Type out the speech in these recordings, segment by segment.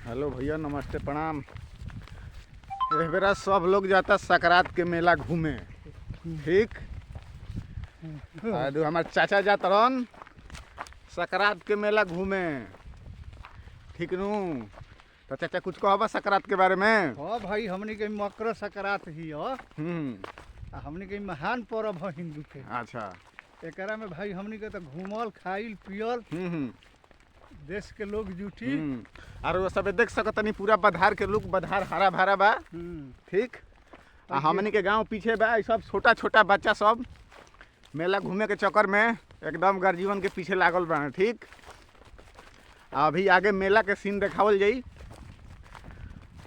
Hello भैया, नमस्ते, प्रणाम। एह बेरा सब लोग जाता सकरात के मेला घूमे, ठीक। हमार चाचा जात रहन सकरात के मेला घूमे, ठीक नू। तो चाचा कुछ कहबा सकरात के बारे में? हाँ भाई, हमनी के मकर संक्रांति ही हो। हमनी के महान पर्व है हिंदू के। अच्छा। एकरा में भाई हमनी के तो घूमल खाइल पियल देश के लोग जुटी। और वो सब देख सकतनी पूरा बधार के लोग, बधार हरा भरा बा, ठीक। हमनी के गांव पीछे बा, सब छोटा छोटा बच्चा सब मेला घूमे के चक्कर में एकदम गर्जीवन के पीछे लागल बा, ठीक। अभी आगे मेला के सीन देखावल जाई।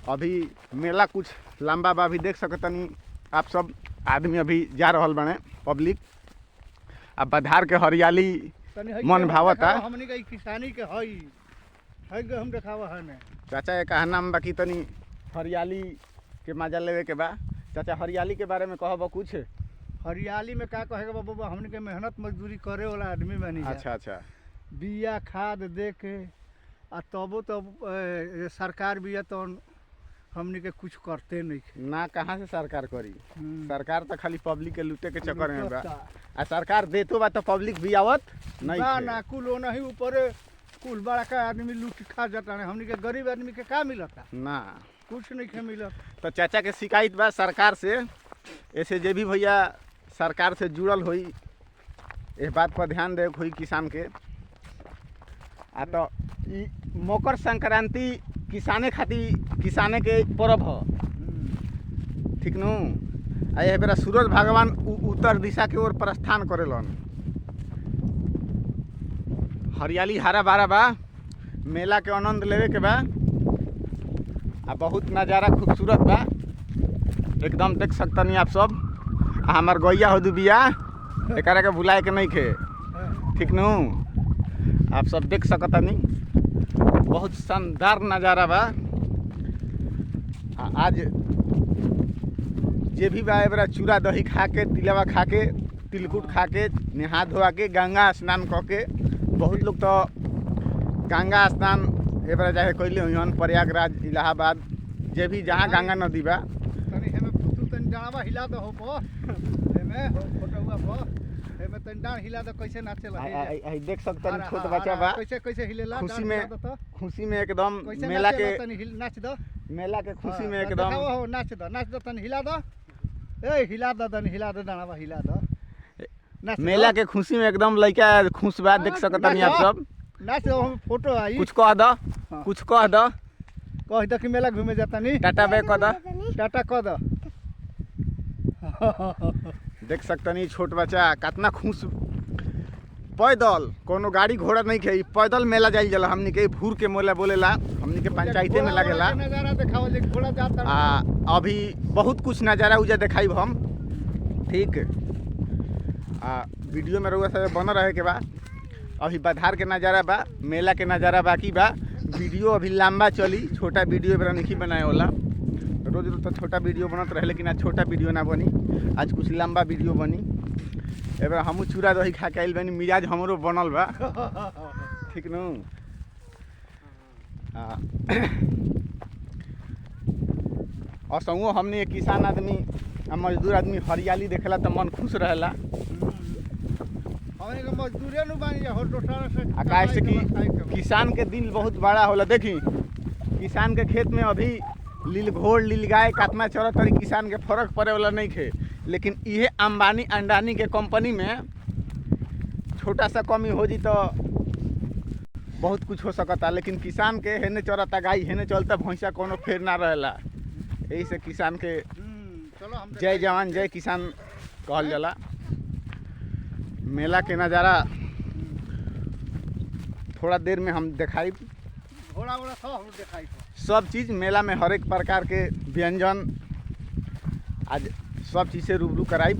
अभी मेला कुछ लंबा बा, अभी देख सकतनी आप सब आदमी अभी जा रहल बने, पब्लिक। अब बधार के हरियाली मन भावता। हमनी के किसानी के हई हम देखावा है ने। चाचा एक नाम बाकी तनी हरियाली के मजा लेवे के बा। चाचा हरियाली के बारे में कहब कुछ? हरियाली में का कहेगा बाबा, हमनी के मेहनत मजदूरी करे वाला आदमी बनी। अच्छा अच्छा। बिया खाद दे के आ तबो सरकार बिया तो हमनी के कुछ करते नहीं ना। कहाँ से सरकार करी? सरकार तो खाली पब्लिक के लूटे के चक्कर में बा। आ सरकार देतो बा तो पब्लिक भी आवत नहीं ना। कुल नहीं ऊपर कुल बड़ा का आदमी लूट खा जाता है। हमनी के गरीब आदमी के का मिलता ना, कुछ नहीं के मिलत। तो चाचा के शिकायत बा सरकार से। ऐसे जे भी भैया सरकार से जुड़ल होई, इस बात पर ध्यान दे होई किसान के। आ तो ई मकर संक्रांति किसाने खातिर, किसाने के पर्व ह, ठीक नू। आ यह बेरा सूरज भगवान उत्तर दिशा के ओर प्रस्थान करेलन। हरियाली हरा भरा बा, मेला के आनंद लेवे के बा। आ बहुत नज़ारा खूबसूरत बा, एकदम देख सकतनी आप सब। हमार गैया हो दुबिया, एकरा के भुलाए के नहीं खे, ठीक नू। आप सब देख सकतनी, बहुत शानदार नज़ारा बा। आज जे भी बा एबरा चूड़ा दही खा के, तिलवा खा के, तिलकुट खा के, नहा धोआ के, गंगा स्नान क के, बहुत लोग तो गंगा स्नान एबरा जाके कैले हुई प्रयागराज, इलाहाबाद, जे भी जहाँ गंगा नदी बा। तनी हेमे पुतु तनी डावा हिला दो हो हेमे फोटोवा पर हेमे तनी डांड हिला दो, कैसे नाचे लगे। आई देख सकतनी छोट बच्चा बा, कैसे कैसे हिलेला। खुशी में एकदम मेला के तनी नाच दो, मेला के खुशी में एकदम हो नाच दो तनी हिला दो। ए हिला दो तनी हिला दो, डावा हिला दो। मेला के खुशी में एकदम लइका खुश बा, देख सकतनी आप सब। नाच दो, हम फोटो आई। कुछ कह दो, कुछ कह दो। कह दो कि मेला घूमे जाता नहीं। टाटा बे कह दो, टाटा कह दो। देख सकतनी छोट बच्चा कितना खुश। पैदल कोनो गाड़ी घोड़ा नहीं खे, पैदल मेला जाइल जाला। हमनी के भूर के मेला बोलेला, हमनी के पंचायते में लगेला। नजारा देखाओ जे घोड़ा जाता। अभी बहुत कुछ नज़ारा उजा देखाई हम, ठीक। वीडियो में रउआ सब बन रहे के बा। अभी बधार के नज़ारा बा, मेला के नज़ारा बाकी बा। वीडियो अभी लंबा चली, छोटा वीडियो एबरा नहीं बनाए वाला। रोज रोज तो छोटा वीडियो बनत रहे, लेकिन आज छोटा वीडियो ना बनी, आज कुछ लंबा वीडियो बनी। एबरा हमू चूड़ा दही खा के आइल बनी, मिजाज हमरो बनल बा, ठीक नू। असंगो हमने किसान आदमी आ मजदूर आदमी हरियाली देखेला तो मन खुश रहेला। मजदूरे नु बानी जा हो दोसरा से। आकाश से कि किसान के दिल बहुत बड़ा होला। देखी किसान के खेत में अभी लील घोड़ लील गाय कितना चरत तरी, किसान के फर्क पड़े वाला नहीं खे। लेकिन इहे अंबानी अंडानी के कंपनी में छोटा सा कमी हो जी तो बहुत कुछ हो सकता। लेकिन किसान के हेने चरता गाय, हेने चलता भैंसा, कोनो फेर ना रहेला। यही से किसान के जय जवान जय किसान कहल जाला। मेला के नज़ारा थोड़ा देर में हम दिखाई, घोड़ा वोड़ा सब दिखाई, सब चीज़ मेला में हर एक प्रकार के व्यंजन आज सब चीज़ से रूबरू कराई।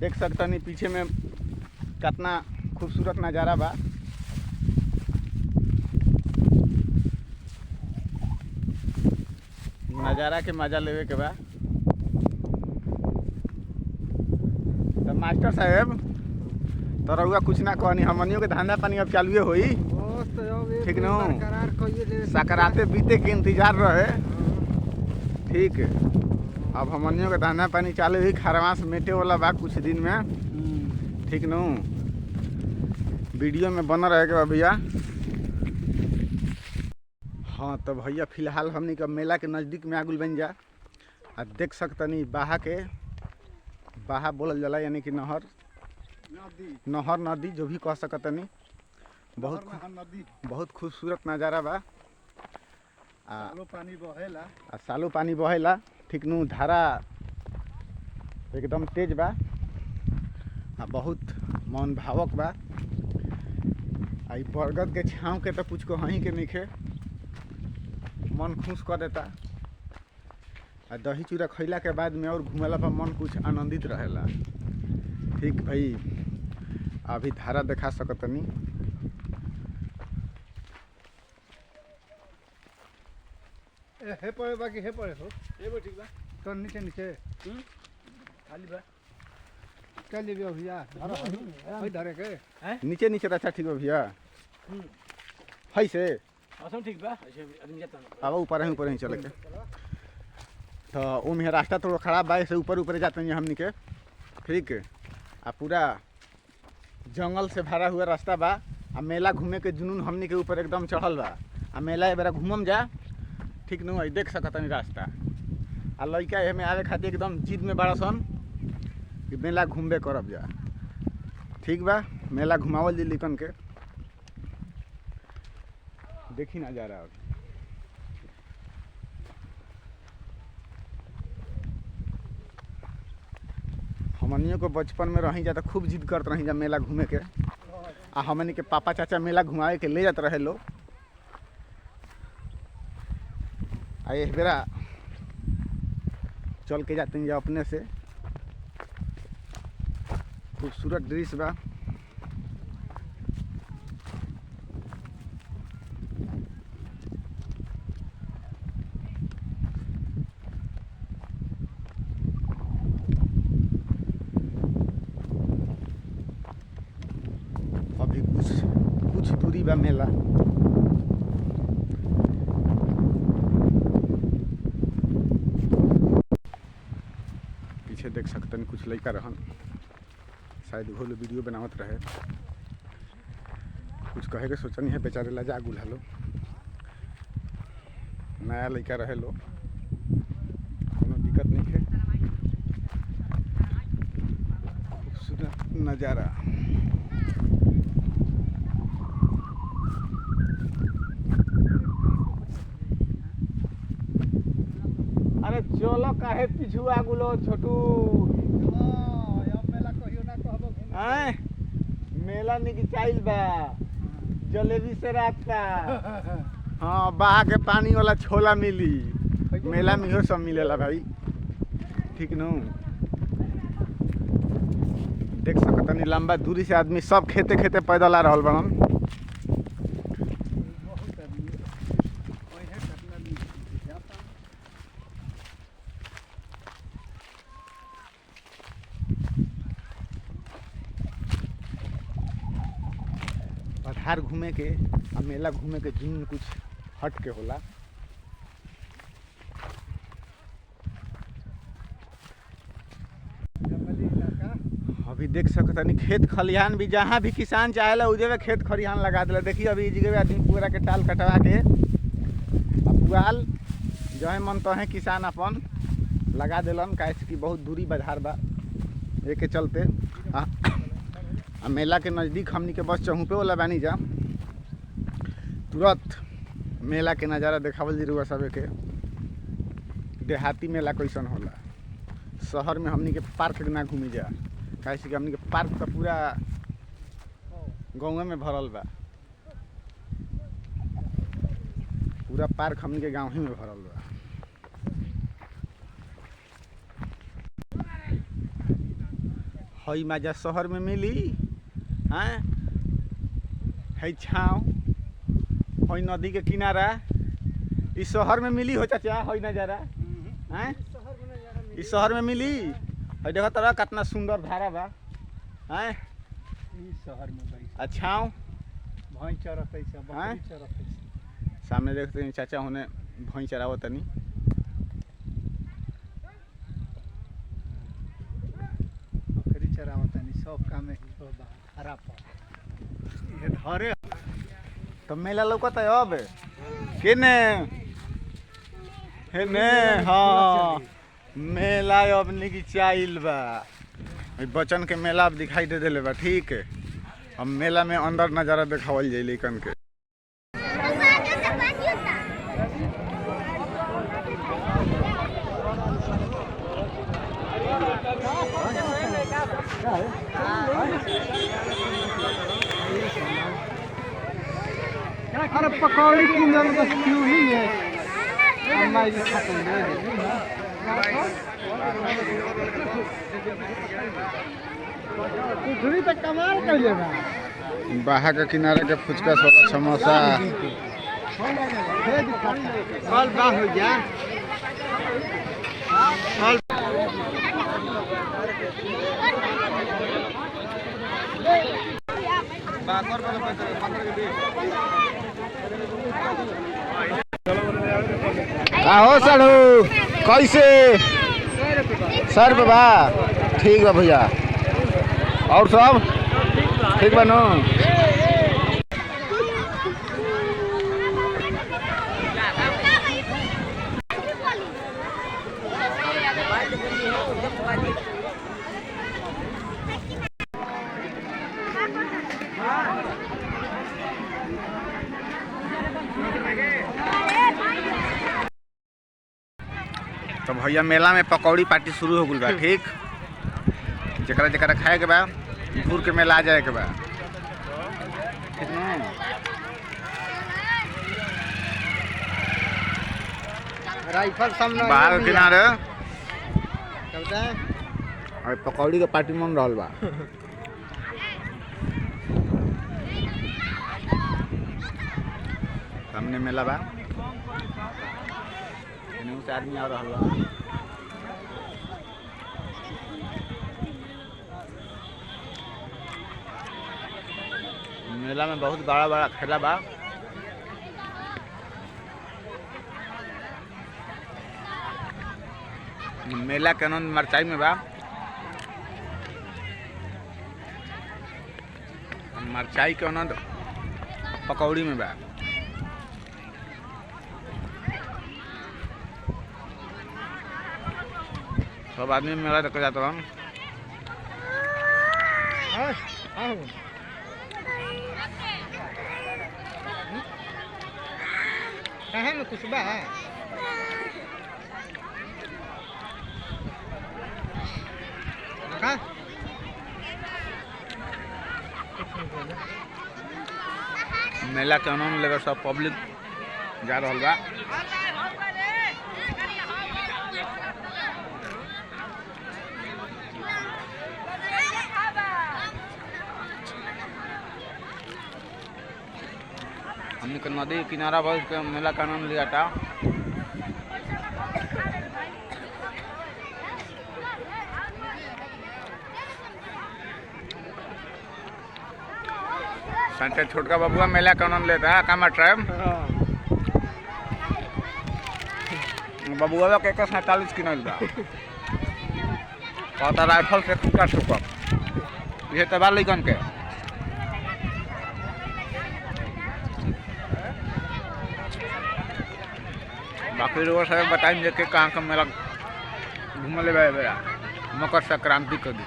देख सकतनी पीछे में कितना खूबसूरत नज़ारा बा। नज़ारा के मजा लेवे के बा। तो मास्टर साहेब तो रउआ कुछ ना कहनी, हमनियों के धंधा पानी अब चालुए होई। तो अब ठीक न बरकरार कइए ले सकराते बीते के इंतजार रहे। ठीक है, अब हमनियों के दाना पानी चालू हुई, खरवास मेटे वाला बा कुछ दिन में। ठीक न, वीडियो में बना रहेगा भैया। हाँ तो भैया फिलहाल हमनी के मेला के नज़दीक में आगुल बन जा। आ देख सकतनी बाहा के, बाहा बोलल जाला यानी कि नहर नहर नदी जो भी कह सकतनी। बहुत खूबसूरत नज़ारा बा। सालो पानी बहेला। ठीक नु, धारा एकदम तेज बा आ बहुत मन भावक बा। आई बरगद के छाँव के तो कुछ कहीं के नइखे, मन खुश कर देता। आ दही चूड़ा खैला के बाद में और घूमेला पर मन कुछ आनंदित रहेला। ठीक भाई, अभी धारा देखा सकतनी। हे पड़े बाकी हे पड़े हो ये ठीक बा तो नीचे नीचे खाली बा चल ले भैया ओई धरे के नीचे नीचे अच्छा ठीक बा भैया। है से मौसम ठीक बा ऐसे आदमी जाता अब ऊपर ही चले के। तो ओ में रास्ता थोड़ा खराब बा, से ऊपर ऊपर जाते हैं हमनी के। ठीक है, आ पूरा जंगल से भरा हुआ रास्ता बा। आ मेला घूमे के जुनून हमनी के ऊपर एकदम चढ़ल बा। आ मेला ए बेरा घूमम जा। ठीक नु, देख सकतनी रास्ता। आ लइका एमे आवे खातिर एकदम जिद में बड़ा सन कि मेला घूमबे करब जा। ठीक बा, मेला घुमावल जी लिकन के। देखी ना जा रहा हमनियों को बचपन में रही जा तो खूब जिद करत रही जा मेला घूमे के। आ हमनी के पापा चाचा मेला घुमावे के ले जात रहे लो। आ एक बेरा चल के जाते हैं अपने से। खूबसूरत दृश्य बा। अभी कुछ दूरी बा मेला। पीछे देख सकतन कुछ लड़का रहन, शायद वो लोग वीडियो बनावत रहे। कुछ कहे के सोचनी है, बेचारे ला जा गुल लो। नया लड़का रहे लो, कोनो दिक्कत नहीं है। खूबसूरत नज़ारा। अरे चलो काहे पीछू आगुलो छोटू। आए मेला निकचाइल बा जलेबी से रात का। हाँ, बहा के पानी वाला छोला मिली। मेला में हो सब मिलेला भाई। ठीक नु, देख सकतनी लंबा दूरी से आदमी सब खेते खेते पैदल आ रहल बनन। पठार घूमे के आ मेला घूमे के जुनून कुछ हट के होला। अभी देख सकतनी खेत खलिहान भी, जहाँ भी किसान चाहेला उ जगह खेत खलिहान लगा दिला। देखिए अभी इस जगह आदमी पूरा के टाल कटवा के पुआल जो है मन तो है किसान अपन लगा दिलन। काहे कि बहुत दूरी बाजार बा, एक के चलते आ मेला के नज़दीक हमनी के बस चहुपे वाला बानी जा। तुरंत मेला के नज़ारा देखावल जरूर सब के। देहाती मेला कैसन होला, शहर में हमनी के पार्क ना घूमी जा। काहे कि हमनी के पार्क तो पूरा गाँव में भरल बा। पूरा पार्क हमनी के गाँव ही में भरल बा। हई मजा शहर में मिली। हैं है छाँव, हई नदी के किनारा, इस शहर में मिली हो चाचा। हई नज़ारा हैं इस शहर में मिली। हई देखो तरह कितना सुंदर धारा बा। हैं शहर में छाँव भैंस चरत है सब हैं? बकरी चरत है सामने देखते हैं चाचा होने भैंस चरावो तनी। बकरी चरावत है सब काम है खराब ये धरे तो मेला लौकत है अब केने हेने हाँ मेला अब निकी चाइल बा बचन के मेला अब दिखाई दे देले बा ठीक है। अब मेला में अंदर नजारा देखावल जाई लेकिन के अरे पकौड़ी किंजल बस क्यों ही है हमारी खत्म कुछ तक कमाल कर लेगा बाहा के किनारे के फुचका छोला समोसा कल बाह हो जा का हो साढ़ू कैसे सर बाबा ठीक बा भैया और सब ठीक बा नो तो भैया मेला में पकौड़ी पार्टी शुरू हो गई बा ठीक जरा जरा खाए के बा घूर के मेला आ जाए के बा ठीक न राइफल सामने बाहर के किनारे चलता है और पकौड़ी के पार्टी मन रहल बा सामने मेला बा एनहु से आदमी आ रहल बा मेला में बहुत बड़ा बड़ा ठेला बा मेला के आनंद मरचाई में बा मरचाई के आनंद पकौड़ी में बा सब आदमी मेला देख जाता हम कहाँ में कुछ बा मेला के आनंद लेकर सब पब्लिक जा रहा बा हमने के नदी किनारा बहुत के मेला का आनंद लिया था संजय छोटका बबुआ मेला का आनंद लेता है कामा ट्राइब बबुआ के 47 किनल बा कहता राइफल से टूटा ठुका ये तबा लइकन के बाकी लोग सब बताएंगे कि कहाँ का मेला घूमले बा बेरा मकर संक्रांति के दिन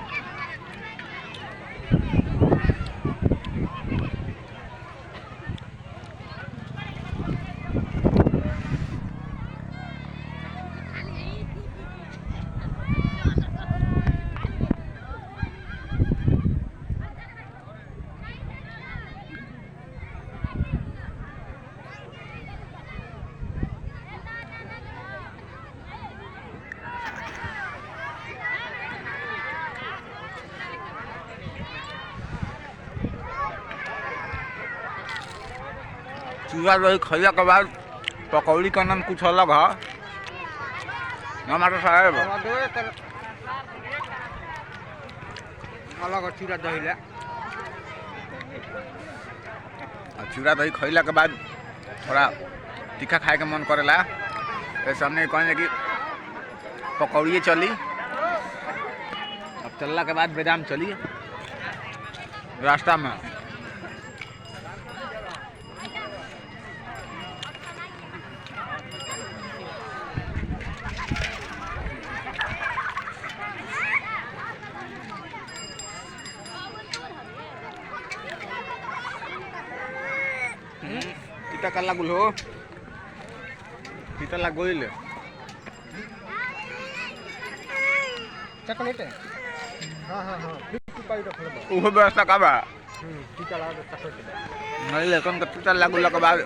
चूड़ा दही खैला के बाद पकौड़ी का नाम कुछ अलग है हमारे साहब अलग चूड़ा दही ले चूड़ा दही खइला के बाद थोड़ा तीखा खाए के मन करेला। ऐसे हमने कहने कि पकौड़िए चली, अब चलला के बाद बादाम चली रास्ता में। kita kan lagu lo, kita lagu ini. Chocolate है हाँ हाँ हाँ वो व्यवस्था का बा टीका लगा दे चॉकलेट नहीं लेकिन kita lagu के बाद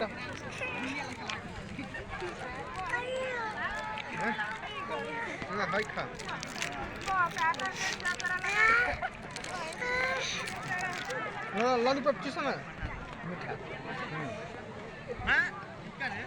ना हाय खा ना लॉलीपॉप चूसा ना मीठा हां क्या है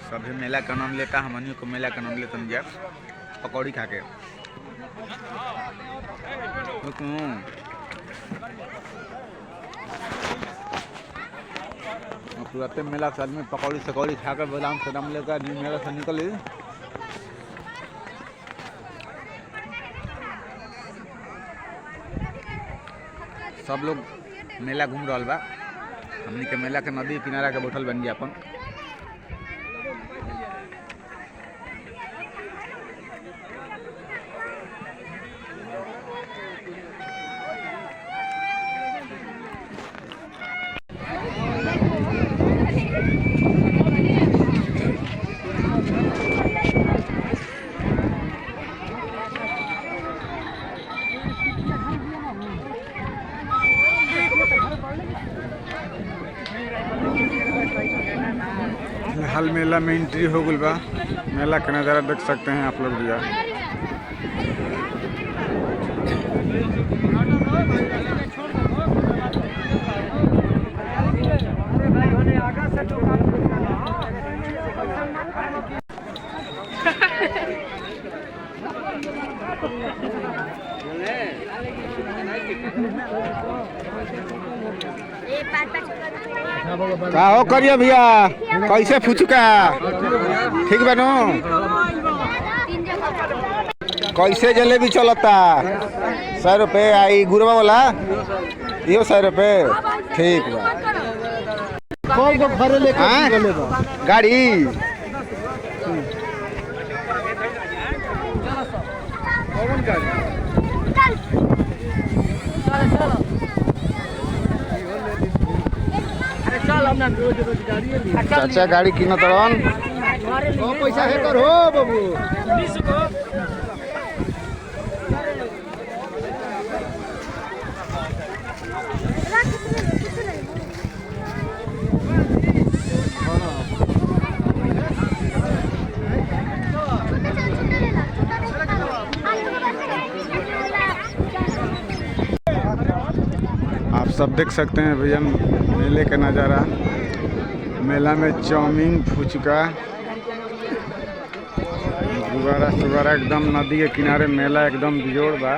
सभी मेला का आनंद लेता, हमनियों को मेला का आनंद लेते हैं पकौड़ी खा के। पूरा मेला से आदमी पकौड़ी सकौड़ी खा कर बादाम सदाम लेकर मेला से निकली। सब लोग मेला घूम रहा बा, हमनी के मेला के नदी किनारा के बैठल बन गया अपन। हाल मेला में एंट्री हो गई बा, मेला का नज़ारा देख सकते हैं आप लोग भैया। का हो करिए भैया, कैसे फुचका ठीक बनो, कैसे जलेबी चलता 100 रुपये आई गुरबा वाला यो 100 रुपये ठीक बा। गाड़ी चाचा गाड़ी किन तरन पैसा है कर हो बाबू आप सब देख सकते हैं भैया मेले का नज़ारा। मेला में चाउमीन फुचका गुब्बारा सुबारा एकदम नदी के किनारे मेला एकदम बिजोड़ बा।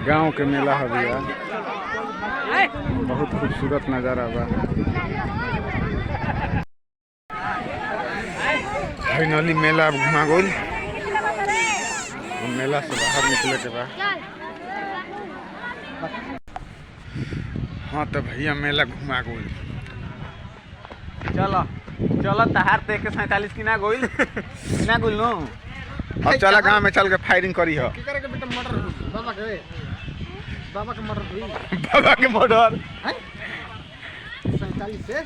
गांव के मेला है भैया, बहुत खूबसूरत नज़ारा बा। फाइनली मेला अब घुमा गई, मेला से बाहर निकले के बाद हाँ तो भैया मेला घुमा गई। चलो चलो तहार ते 47 किना गोइल किना गोइल नो। अब चला गांव में चल के फायरिंग करी हो। की करे के बेटा मर्डर बाबा के मर्डर हुई बाबा के मर्डर हैं 47 से।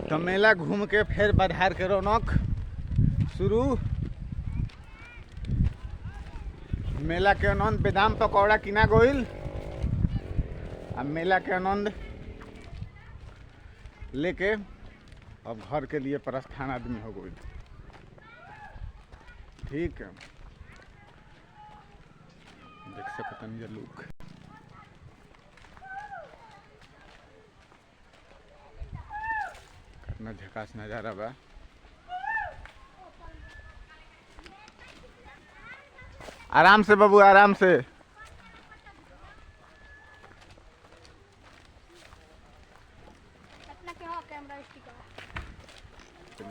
तो मेला घूम के फिर बधार के रौनक शुरू। मेला के आनंद बादाम पकौड़ा किना गोइल, अब मेला के आनंद लेके अब घर के लिए प्रस्थान आदमी हो गई। ठीक है, देख सकतन ये लोग। कितना झकास नजारा बा। आराम से बाबू, आराम से।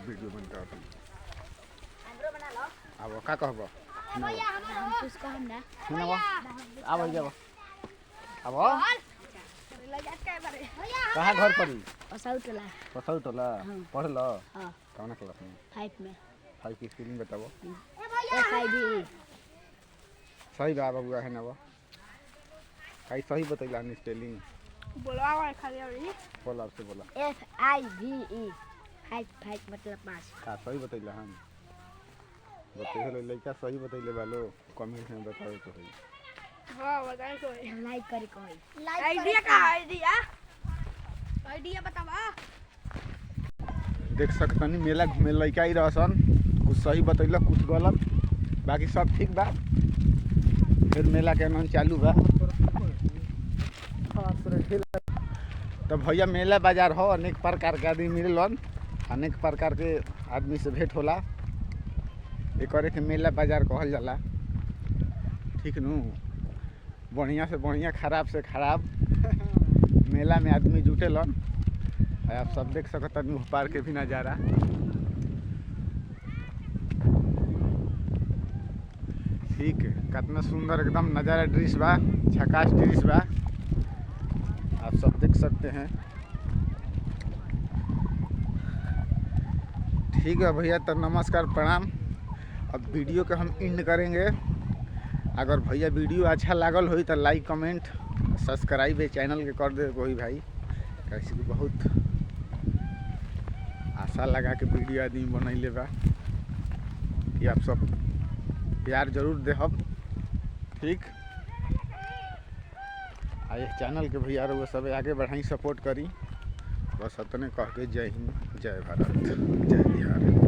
वीडियो बनता है। अब का कहबो? सुनाबो। आब जाबो। अब कहाँ घर पड़ी? पसौटला। पसौटला। पढ़ लो। हां। कौन क्लास में? 5 में। 5 की स्पेलिंग बताओ। FIVE। सही बा बाबू है ना वो। काई सही बतैला नि स्पेलिंग। बोलवा वाला खाली अभी। बोला आपसे बोला। FIVE। 5 मतलब 5। का सही बतैला हम। बतैले लइका सही बतैले बालो, कमेंट में बताओ तो है। हां बताए कोई। लाइक करे कोई। आइडिया का आइडिया? आइडिया बतावा। देख सकतनी मेला घूमे लइका ही रहसन, कुछ सही बतैला कुछ गलत, बाकी सब ठीक बा। फिर मेला के मन चालू बा। तो भैया मेला बाजार हो, अनेक प्रकार के आदमी मिलन, अनेक प्रकार के आदमी से भेंट होला। एकरे के मेला बाजार कहल जाला। ठीक नु, बढ़िया से बढ़िया, खराब से खराब मेला में आदमी जुटेलन। आप सब देख सकतनी ऊपर के भी नजारा। ठीक है, कितना सुंदर एकदम नज़ारा दृश्य बा, झकास दृश्य बा, आप सब देख सकते हैं। ठीक है भैया, तो नमस्कार प्रणाम। अब वीडियो के हम एंड करेंगे। अगर भैया वीडियो अच्छा लागल हो तो लाइक कमेंट सब्सक्राइब चैनल के कर दे कोई भाई, कैसे कि बहुत आशा लगा के वीडियो आदमी बनैले बा कि आप सब प्यार जरूर देहब। ठीक, आ चैनल के भैया वो सब आगे बढ़ाई, सपोर्ट करी। बस इतने कह के जय हिंद, जय भारत, जय बिहार।